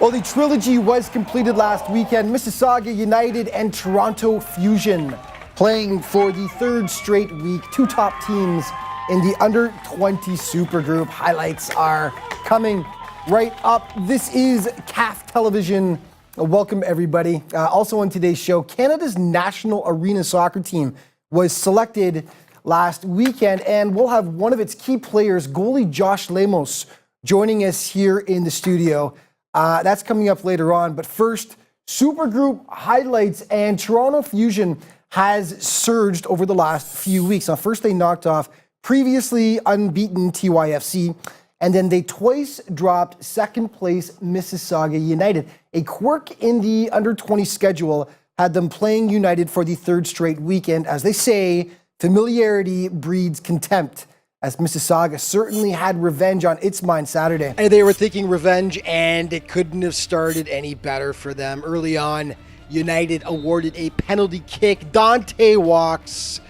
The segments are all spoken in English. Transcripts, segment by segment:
Well, the trilogy was completed last weekend. Mississauga United and Toronto Fusion playing for the third straight week. Two top teams in the under-20 supergroup. Highlights are coming right up. This is CAF Television. Welcome, everybody. Also on today's show, Canada's national arena soccer team was selected last weekend, and we'll have one of its key players, goalie Josh Lemos, joining us here in the studio. That's coming up later on. But first, Supergroup highlights, and Toronto Fusion has surged over the last few weeks. Now, first they knocked off previously unbeaten TYFC, and then they twice dropped second place Mississauga United. A quirk in the under-20 schedule had them playing United for the third straight weekend. As they say, familiarity breeds contempt, as Mississauga certainly had revenge on its mind Saturday. And they were thinking revenge, and it couldn't have started any better for them. Early on, United awarded a penalty kick. Dante walks,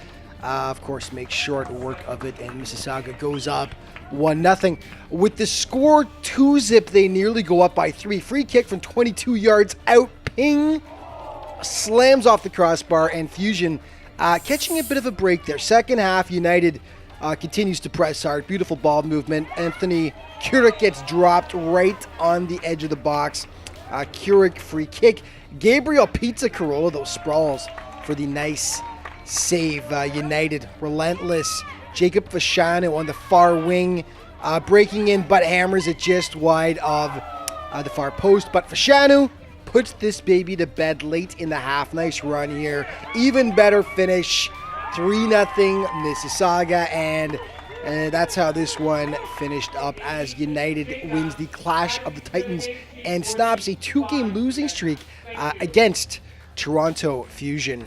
of course, makes short work of it, and Mississauga goes up 1-0. With the score 2-zip, they nearly go up by 3. Free kick from 22 yards out. Ping slams off the crossbar, and Fusion catching a bit of a break there. Second half, United continues to press hard. Beautiful ball movement. Anthony Keurig gets dropped right on the edge of the box. Keurig free kick. Gabriel Pizza Carolla, those sprawls for the nice save. United relentless. Jacob Fashanu on the far wing, breaking in, but hammers it just wide of the far post. But Fashanu puts this baby to bed late in the half. Nice run here. Even better finish. 3-0 Mississauga, and that's how this one finished up, as United wins the Clash of the Titans and stops a 2-game losing streak against Toronto Fusion.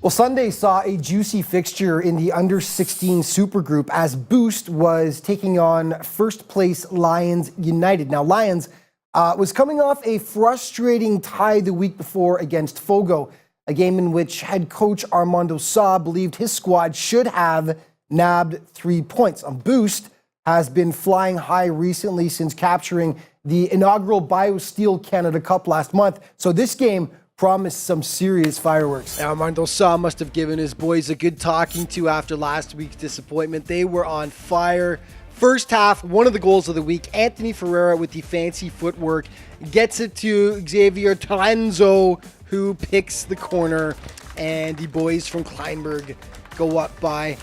Well, Sunday saw a juicy fixture in the under-16 supergroup as Boost was taking on first-place Lions United. Now, Lions was coming off a frustrating tie the week before against Fogo, a game in which head coach Armando Sa believed his squad should have nabbed 3 points. Boost has been flying high recently since capturing the inaugural BioSteel Canada Cup last month, so this game promised some serious fireworks. Armando Sa must have given his boys a good talking to after last week's disappointment. They were on fire. First half, one of the goals of the week, Anthony Ferreira with the fancy footwork gets it to Xavier Taranzo, who picks the corner, and the boys from Kleinberg go up by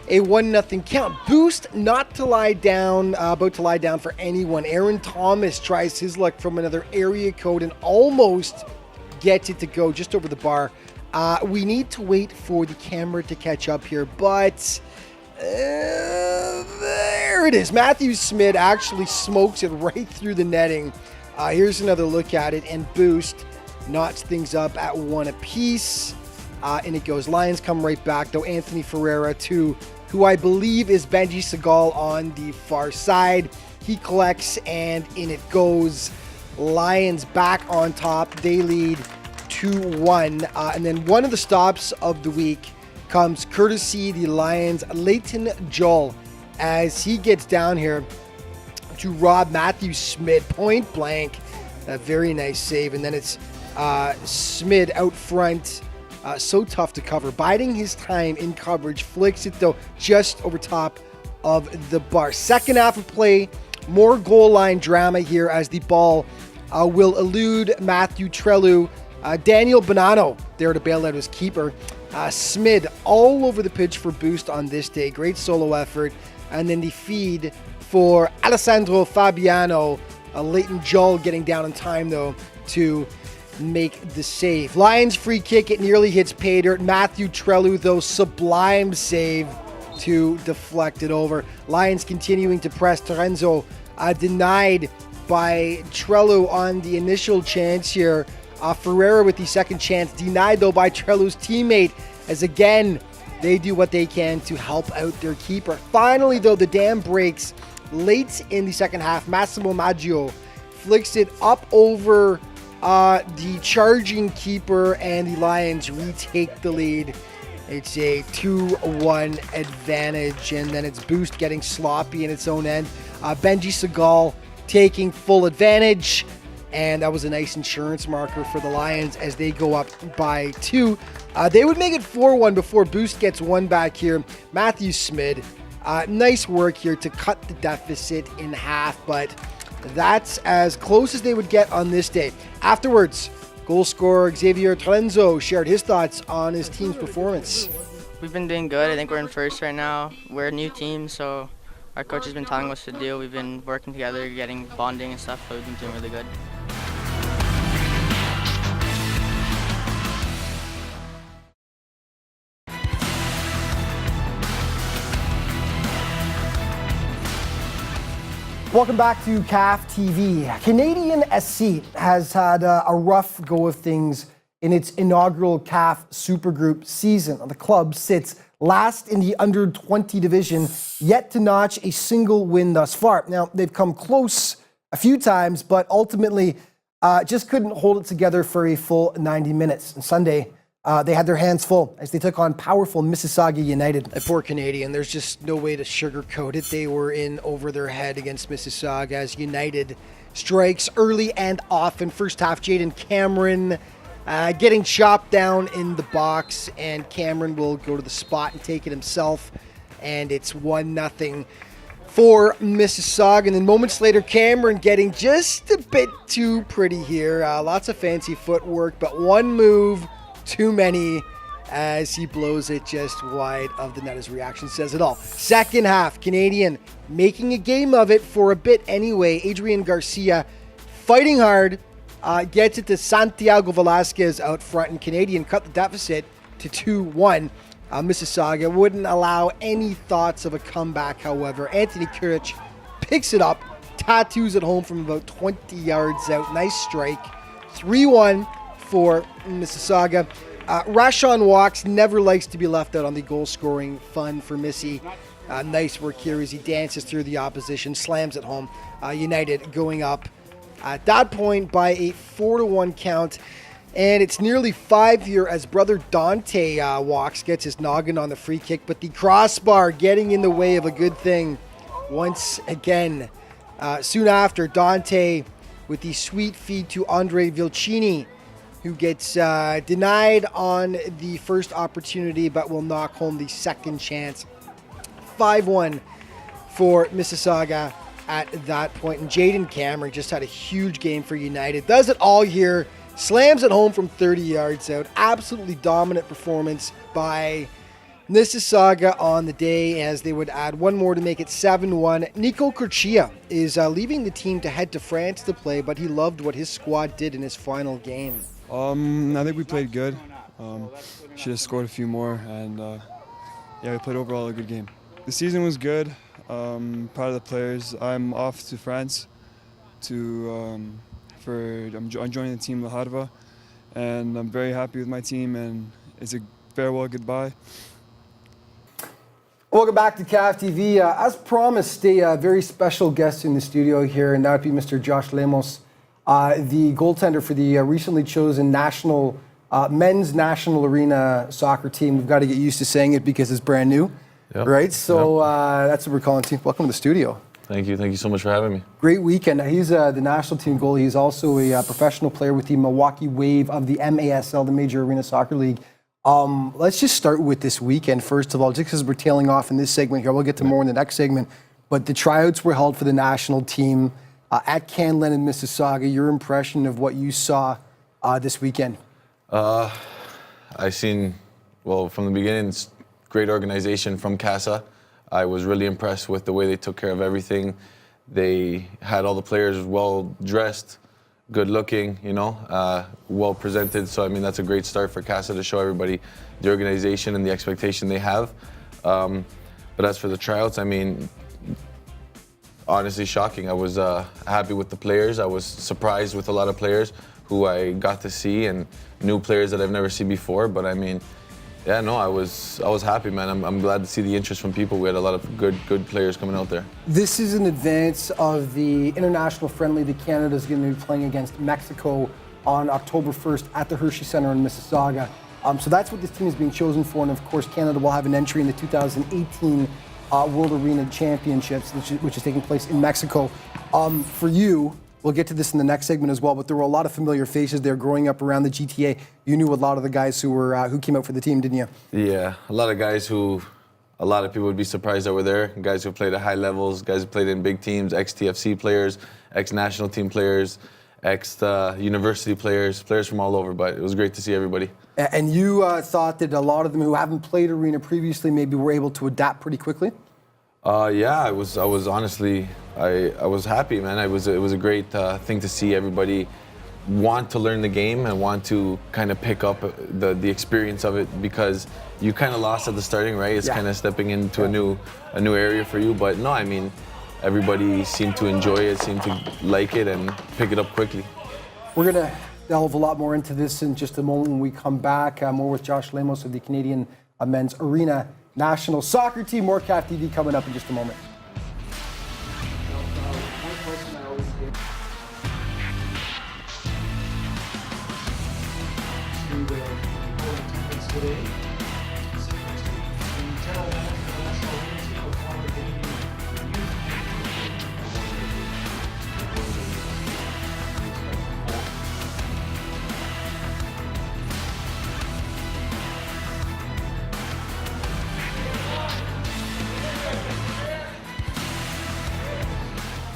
a 1-0 count. Boost not to lie down, about to lie down for anyone. Aaron Thomas tries his luck from another area code and almost gets it to go just over the bar. We need to wait for the camera to catch up here, but there it is. Matthew Smith actually smokes it right through the netting. Here's another look at it, and Boost knots things up at 1 apiece. And it goes. Lions come right back, though. Anthony Ferreira, to who I believe is Benji Segal on the far side. He collects, and in it goes. Lions back on top. They lead 2-1. And then one of the stops of the week comes courtesy the Lions' Leighton Joel, as he gets down here to rob Matthew Smith point blank. A very nice save. And then it's Smith out front. So tough to cover. Biding his time in coverage. Flicks it, though, just over top of the bar. Second half of play. More goal line drama here as the ball will elude Matthew Trelu. Daniel Bonanno there to bail out his keeper. Smith all over the pitch for Boost on this day. Great solo effort. And then the feed for Alessandro Fabiano. Leighton Joel getting down in time, though, to make the save. Lions free kick. It nearly hits pay dirt. Matthew Trelu, though, sublime save to deflect it over. Lions continuing to press. Terenzo denied by Trelu on the initial chance here. Ferreira with the second chance, denied though by Trelu's teammate, as again they do what they can to help out their keeper. Finally, though, the dam breaks late in the second half. Massimo Maggio flicks it up over the charging keeper, and the Lions retake the lead. It's a 2-1 advantage, and then it's Boost getting sloppy in its own end. Benji Segal taking full advantage. and that was a nice insurance marker for the Lions as they go up by 2. They would make it 4-1 before Boost gets one back here. Matthew Smid, nice work here to cut the deficit in half, but that's as close as they would get on this day. Afterwards, goal scorer Xavier Trenzo shared his thoughts on his team's performance. We've been doing good. I think we're in first right now. We're a new team, so our coach has been telling us what to do. We've been working together, getting bonding and stuff, so we've been doing really good. Welcome back to CAF TV. Canadian SC has had a rough go of things in its inaugural CAF Supergroup season. The club sits last in the under-20 division, yet to notch a single win thus far. Now, they've come close a few times, but ultimately just couldn't hold it together for a full 90 minutes. And Sunday, they had their hands full as they took on powerful Mississauga United. A poor Canadian, there's just no way to sugarcoat it. They were in over their head against Mississauga as United strikes early and often. First half, Jaden Cameron getting chopped down in the box, and Cameron will go to the spot and take it himself, and it's 1-0 for Mississauga. And then moments later, Cameron getting just a bit too pretty here. Lots of fancy footwork, but one move too many as he blows it just wide of the net. His reaction says it all. Second half, Canadian making a game of it for a bit anyway. Adrian Garcia fighting hard, gets it to Santiago Velasquez out front, and Canadian cut the deficit to 2-1. Mississauga wouldn't allow any thoughts of a comeback, however. Anthony Kuric picks it up, tattoos it home from about 20 yards out. Nice strike. 3-1 for Mississauga. Rashawn Walks never likes to be left out on the goal-scoring fun for Missy. Nice work here as he dances through the opposition, slams it home. United going up at that point by a 4-1 count. And it's nearly 5 here as brother Dante Walks gets his noggin on the free kick, but the crossbar getting in the way of a good thing once again. Soon after, Dante with the sweet feed to Andre Vilcini, who gets denied on the first opportunity but will knock home the second chance. 5-1 for Mississauga at that point. And Jaden Cameron just had a huge game for United. Does it all here. Slams it home from 30 yards out. Absolutely dominant performance by Mississauga on the day as they would add one more to make it 7-1. Nico Curcia is leaving the team to head to France to play, but he loved what his squad did in his final game. I think we played good. Should have scored a few more, and we played overall a good game. The season was good. Proud of the players. I'm off to France I'm joining the team La Harva, and I'm very happy with my team, and it's a farewell goodbye. Welcome back to CAF TV. As promised, a very special guest in the studio here, and that would be Mr. Josh Lemos, the goaltender for the recently chosen men's national arena soccer team. We've got to get used to saying it because it's brand new, right? So that's what we're calling team. Welcome to the studio. Thank you so much for having me. Great weekend. Now, he's the national team goalie. He's also a professional player with the Milwaukee Wave of the MASL, the Major Arena Soccer League. Let's just start with this weekend, first of all, just because we're tailing off in this segment here. We'll get to more in the next segment. But the tryouts were held for the national team at Canlen in Mississauga. Your impression of what you saw this weekend? I seen, from the beginning, it's great organization from CASA. I was really impressed with the way they took care of everything. They had all the players well dressed, good looking, well presented. So, that's a great start for CASA to show everybody the organization and the expectation they have. But as for the tryouts, honestly shocking. I was happy with the players. I was surprised with a lot of players who I got to see and new players that I've never seen before. But I was happy, man. I'm glad to see the interest from people. We had a lot of good players coming out there. This is in advance of the international friendly that Canada is going to be playing against Mexico on October 1st at the Hershey Center in Mississauga. So that's what this team is being chosen for. And of course, Canada will have an entry in the 2018 World Arena Championships, which is taking place in Mexico. For you, we'll get to this in the next segment as well, but there were a lot of familiar faces there growing up around the GTA. You knew a lot of the guys who came out for the team, didn't you? Yeah, a lot of guys who a lot of people would be surprised that were there. Guys who played at high levels, guys who played in big teams, ex-TFC players, ex-national team players, ex-university players from all over. But it was great to see everybody. And you thought that a lot of them who haven't played arena previously maybe were able to adapt pretty quickly? Yeah, I was honestly, I was happy, man. It was a great thing to see everybody want to learn the game and want to kind of pick up the experience of it, because you kind of lost at the starting, right? It's kind of stepping into a new area for you. But no, I mean, everybody seemed to enjoy it, seemed to like it, and pick it up quickly. We're gonna delve a lot more into this in just a moment when we come back. More with Josh Lemos of the Canadian Men's Arena National Soccer Team. More CAF TV coming up in just a moment.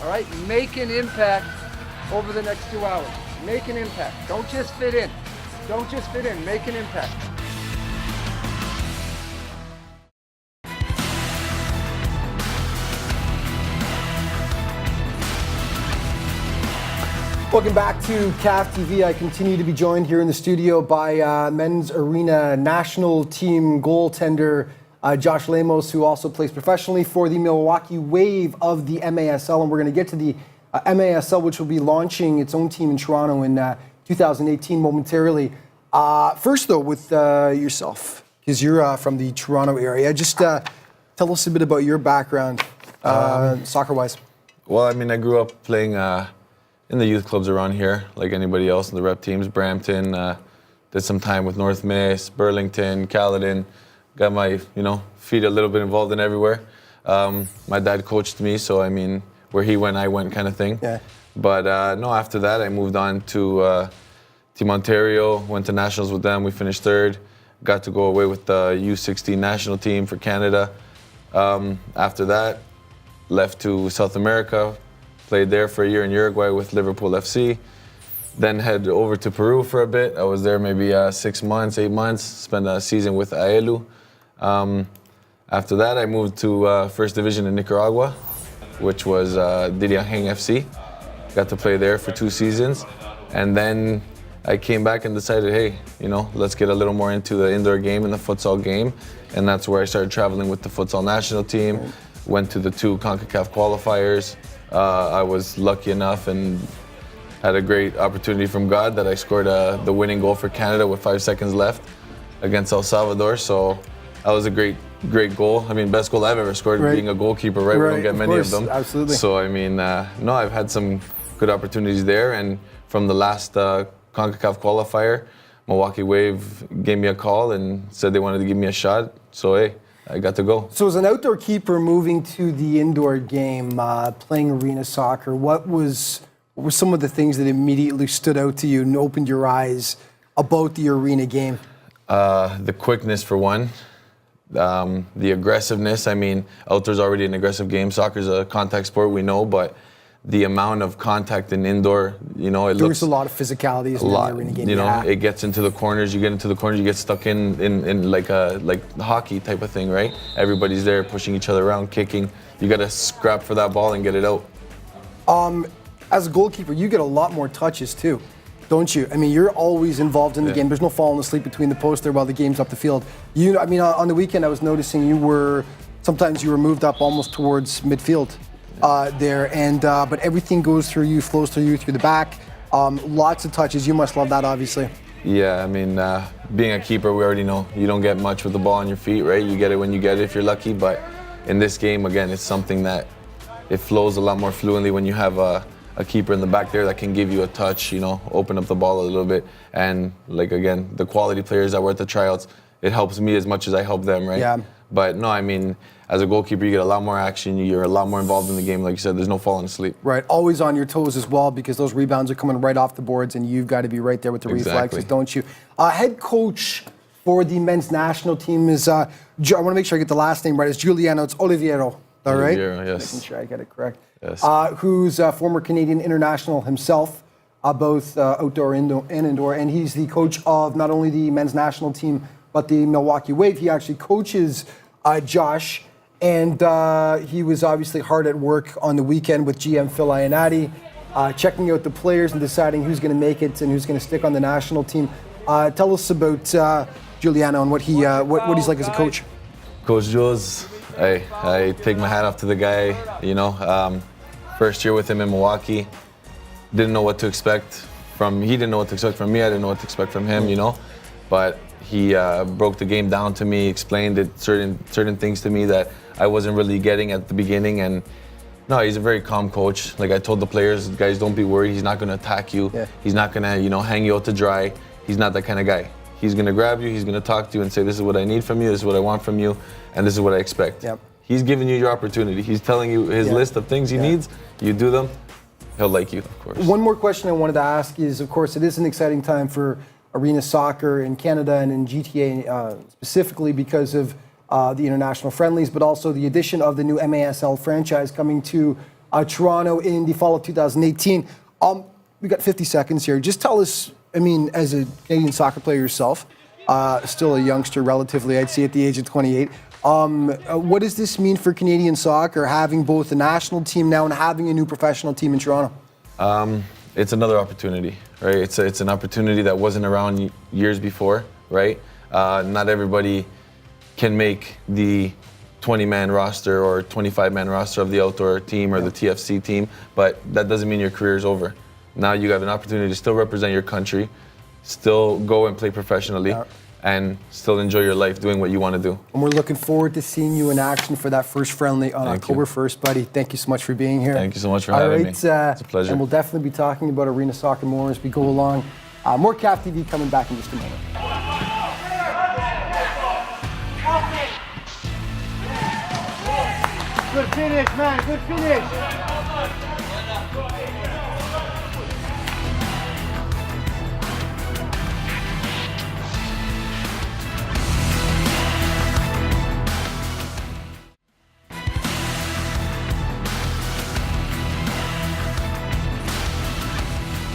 All right, make an impact over the next 2 hours. Make an impact. Don't just fit in. Don't just fit in. Make an impact. Welcome back to CAF TV. I continue to be joined here in the studio by Men's Arena National Team goaltender Josh Lemos, who also plays professionally for the Milwaukee Wave of the MASL. And we're going to get to the MASL, which will be launching its own team in Toronto in 2018 momentarily. First, though, with yourself, because you're from the Toronto area, just tell us a bit about your background, soccer-wise. Well, I mean, I grew up playing in the youth clubs around here, like anybody else in the rep teams. Brampton, did some time with North Miss, Burlington, Caledon. Got my, feet a little bit involved in everywhere. My dad coached me, so I mean, where he went, I went kind of thing. Yeah. But no, after that, I moved on to Team Ontario, went to nationals with them. We finished third. Got to go away with the U16 national team for Canada. After that, left to South America, played there for a year in Uruguay with Liverpool FC. Then head over to Peru for a bit. I was there maybe 6 months, 8 months, spent a season with Aelu. After that, I moved to First Division in Nicaragua, which was Diriangén FC. Got to play there for 2 seasons. And then I came back and decided, hey, let's get a little more into the indoor game and the futsal game. And that's where I started traveling with the futsal national team. Went to the 2 CONCACAF qualifiers. I was lucky enough and had a great opportunity from God that I scored the winning goal for Canada with 5 seconds left against El Salvador. So that was a great goal. I mean, best goal I've ever scored, being a goalkeeper, right? We don't get many of them. Absolutely. So, I mean, no, I've had some good opportunities there. And from the last CONCACAF qualifier, Milwaukee Wave gave me a call and said they wanted to give me a shot. So, hey, I got to go. So as an outdoor keeper moving to the indoor game, playing arena soccer, what were some of the things that immediately stood out to you and opened your eyes about the arena game? The quickness, for one. The aggressiveness. I mean, outdoor's already an aggressive game. Soccer's a contact sport, we know, but the amount of contact in indoor, There's a lot of physicality in the arena game. It gets into the corners. You get into the corners, you get stuck in like hockey type of thing, right? Everybody's there pushing each other around, kicking. You got to scrap for that ball and get it out. As a goalkeeper, you get a lot more touches too, don't you? I mean, you're always involved in the game. There's no falling asleep between the posts there while the game's up the field. On the weekend, I was noticing sometimes you were moved up almost towards midfield there, but everything goes through you, flows through you, through the back. Lots of touches. You must love that, obviously. Yeah, I mean, being a keeper, we already know you don't get much with the ball on your feet, right? You get it when you get it if you're lucky, but in this game, again, it's something that it flows a lot more fluently when you have a keeper in the back there that can give you a touch, open up the ball a little bit. And again, the quality players that were at the tryouts, it helps me as much as I help them, right? Yeah. But no, I mean, as a goalkeeper, you get a lot more action. You're a lot more involved in the game. Like you said, there's no falling asleep. Right, always on your toes as well, because those rebounds are coming right off the boards, and you've got to be right there with the reflexes, don't you? Head coach for the men's national team is, I want to make sure I get the last name right, it's Giuliano, it's Oliviero, all right? Oliviero, yes. Making sure I get it correct. Yes. Who's a former Canadian international himself, both outdoor and indoor, and he's the coach of not only the men's national team, but the Milwaukee Wave. He actually coaches Josh, and he was obviously hard at work on the weekend with GM Phil Ionati, checking out the players and deciding who's going to make it and who's going to stick on the national team. Tell us about Giuliano and what he's like as a coach. Coach Jules, I take my hat off to the guy. You know, first year with him in Milwaukee, didn't know what to expect from. He didn't know what to expect from me. I didn't know what to expect from him. You know, but he broke the game down to me, explained it, certain things to me that I wasn't really getting at the beginning. And no, he's a very calm coach. Like I told the players, guys, don't be worried. He's not going to attack you. Yeah. He's not going to, hang you out to dry. He's not that kind of guy. He's going to grab you. He's going to talk to you and say, this is what I need from you. This is what I want from you. And this is what I expect. Yep. He's giving you your opportunity. He's telling you his list of things he needs. You do them. He'll like you, of course. One more question I wanted to ask is, of course, it is an exciting time for arena soccer in Canada and in GTA specifically because of the international friendlies, but also the addition of the new MASL franchise coming to Toronto in the fall of 2018. We got 50 seconds here. Just tell us, I mean, as a Canadian soccer player yourself, still a youngster relatively, I'd say at the age of 28, what does this mean for Canadian soccer, having both the national team now and having a new professional team in Toronto? It's another opportunity, right? It's an opportunity that wasn't around years before, right? Not everybody can make the 20-man roster or 25-man roster of the outdoor team or the TFC team, but that doesn't mean your career is over. Now you have an opportunity to still represent your country, still go and play professionally, and still enjoy your life doing what you want to do. And we're looking forward to seeing you in action for that first friendly on October 1st, buddy. Thank you so much for being here. Thank you so much for having me. It's a pleasure. And we'll definitely be talking about arena soccer more as we go along. More CAF TV coming back in just a moment. Good finish, man. Good finish.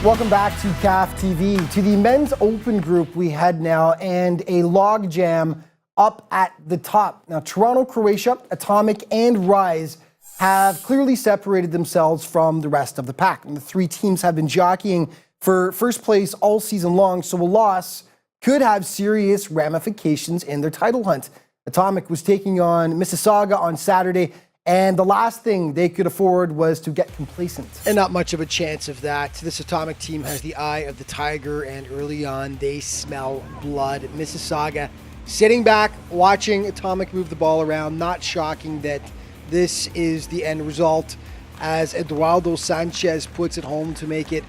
Welcome back to CAF TV. To the men's open group we head now, and a log jam up at the top. Now, Toronto, Croatia, Atomic, and Rise have clearly separated themselves from the rest of the pack. And the three teams have been jockeying for first place all season long, so a loss could have serious ramifications in their title hunt. Atomic was taking on Mississauga on Saturday, and the last thing they could afford was to get complacent. And not much of a chance of that. This Atomic team has the eye of the tiger, and early on they smell blood. Mississauga sitting back, watching Atomic move the ball around. Not shocking that this is the end result, as Eduardo Sanchez puts it home to make it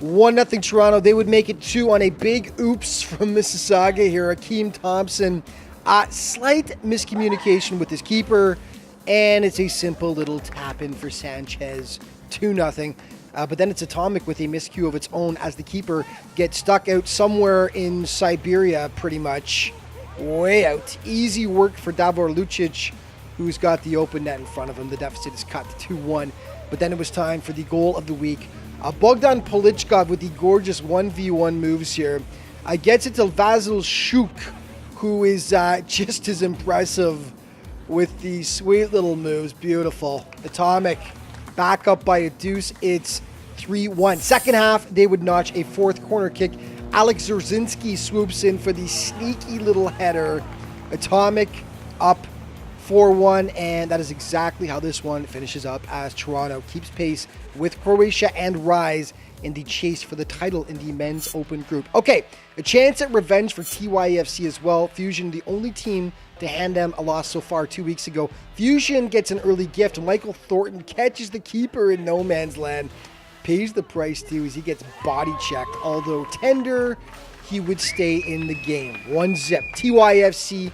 1-0 Toronto. They would make it 2 on a big oops from Mississauga here. Akeem Thompson, slight miscommunication with his keeper, and it's a simple little tap in for Sanchez, 2-0. But then it's Atomic with a miscue of its own as the keeper gets stuck out somewhere in Siberia, pretty much. Way out. Easy work for Davor Lucic, who's got the open net in front of him. The deficit is cut to 2-1. But then it was time for the goal of the week. Bogdan Polichkov with the gorgeous 1v1 moves here. Gets it to Vasil Shuk, who is just as impressive with these sweet little moves. Beautiful. Atomic back up by a deuce. It's 3-1. Second half, they would notch a fourth corner kick. Alex Zerzinski swoops in for the sneaky little header. Atomic up 4-1, and that is exactly how this one finishes up, as Toronto keeps pace with Croatia and Rise in the chase for the title in the men's open group. Okay, a chance at revenge for TYFC as well. Fusion, the only team to hand them a loss so far 2 weeks ago. Fusion gets an early gift. Michael Thornton catches the keeper in no man's land. Pays the price too as he gets body checked. Although tender, he would stay in the game. 1-0. TYFC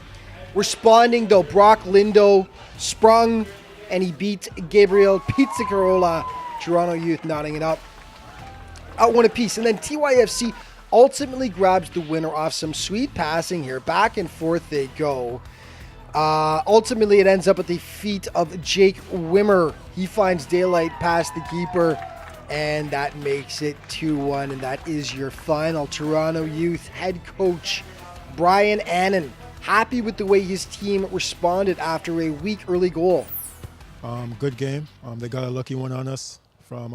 responding though. Brock Lindo sprung and he beat Gabriel Pizzicarola. Toronto Youth knotting it up at one apiece. And then TYFC ultimately grabs the winner off some sweet passing here. Back and forth they go. Ultimately, it ends up at the feet of Jake Wimmer. He finds daylight past the keeper, and that makes it 2-1. And that is your final. Toronto Youth head coach Brian Annan happy with the way his team responded after a weak early goal. Good game. They got a lucky one on us from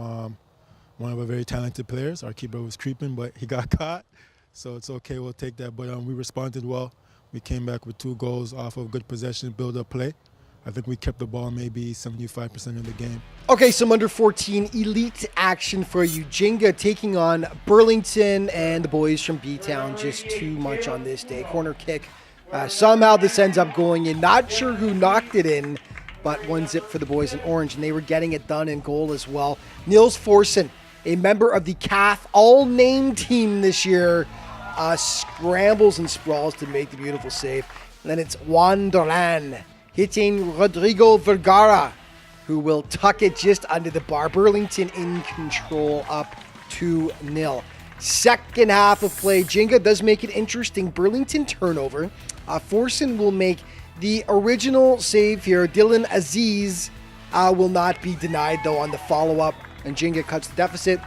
one of our very talented players. Our keeper was creeping, but he got caught. So it's okay, we'll take that. But we responded well. We came back with 2 goals off of good possession, build-up play. I think we kept the ball maybe 75% of the game. Okay, some under 14 elite action for you. Jinga taking on Burlington and the boys from B-Town. Just too much on this day. Corner kick. Somehow this ends up going in. Not sure who knocked it in, but 1-0 for the boys in orange, and they were getting it done in goal as well. Niels Forsen, a member of the CAF all-name team this year, scrambles and sprawls to make the beautiful save. And then it's Juan Dolan hitting Rodrigo Vergara, who will tuck it just under the bar. Burlington in control, up 2-0. Second half of play, Jinga does make it interesting. Burlington turnover. Forsen will make the original save here. Dylan Aziz will not be denied, though, on the follow-up. And Jinga cuts the deficit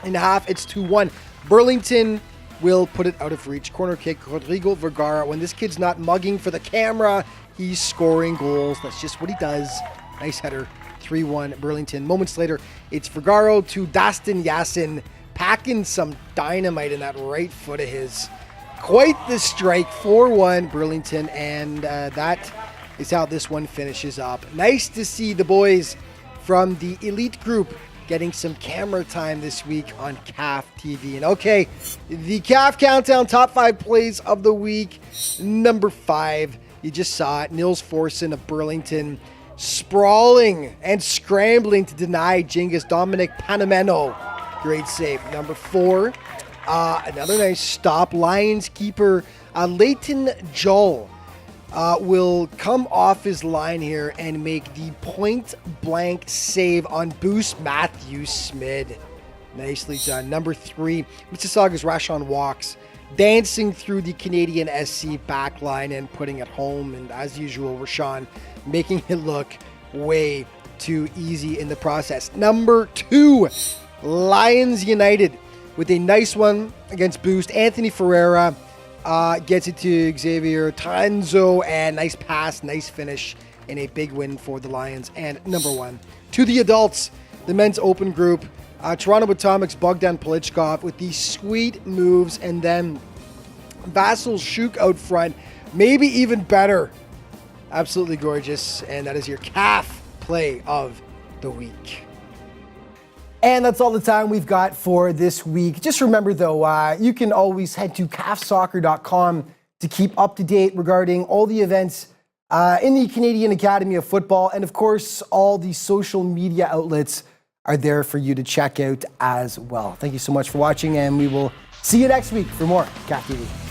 in half. It's 2-1. Burlington will put it out of reach. Corner kick, Rodrigo Vergara. When this kid's not mugging for the camera, he's scoring goals. That's just what he does. Nice header. 3-1 Burlington. Moments later, it's Vergara to Dastin Yassin, packing some dynamite in that right foot of his. Quite the strike. 4-1 Burlington, and that is how this one finishes up. Nice to see the boys from the elite group getting some camera time this week on CAF TV. And okay, the CAF Countdown top 5 plays of the week. Number 5, you just saw it. Niels Forsen of Burlington sprawling and scrambling to deny Jinga's Dominic Panameno. Great save. Number 4, another nice stop. Lions keeper Leighton Joel will come off his line here and make the point-blank save on Boost Matthew Smid. Nicely done. Number 3, Mississauga's Rashawn Walks dancing through the Canadian SC backline and putting it home. And as usual, Rashawn making it look way too easy in the process. Number 2, Lions United with a nice one against Boost. Anthony Ferreira gets it to Xavier Tanzo, and nice pass, nice finish, and a big win for the Lions. And number 1, to the adults, the men's open group, Toronto Atomic's Bogdan Polichkov with these sweet moves, and then Vasil Shuk out front, maybe even better. Absolutely gorgeous, and that is your CAF play of the week. And that's all the time we've got for this week. Just remember, though, you can always head to cafsoccer.com to keep up to date regarding all the events in the Canadian Academy of Football. And, of course, all the social media outlets are there for you to check out as well. Thank you so much for watching, and we will see you next week for more CAF TV.